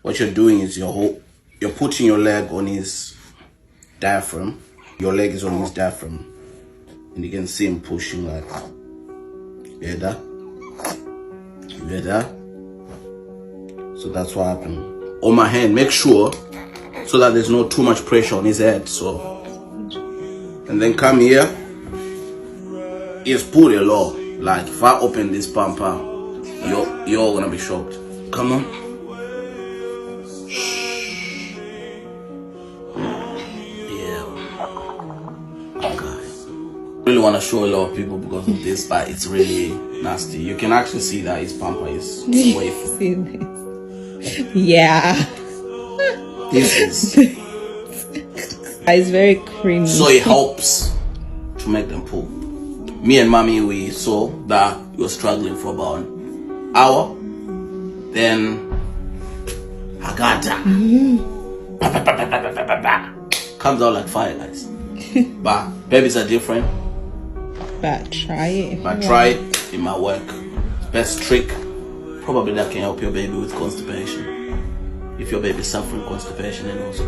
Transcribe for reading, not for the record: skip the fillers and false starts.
what you're doing is you're putting your leg on his diaphragm. Your leg is on his diaphragm. And you can see him pushing like, you hear that? You hear that? So that's what happened. On my hand, make sure so that there's not too much pressure on his head. So, and then come here. It's pretty low. Like if I open this pamper, you're gonna be shocked. Come on. Really want to show a lot of people because of this, but it's really nasty. You can actually see that his pamper is way full. See this? Yeah. This is It's very creamy. so it helps to make them pull. Me and mommy, we saw that you were struggling for about an hour. Then Agata comes out like fire, guys. But babies are different. But try it. But try it, it might work. Best trick, probably that can help your baby with constipation. If your baby is suffering constipation and also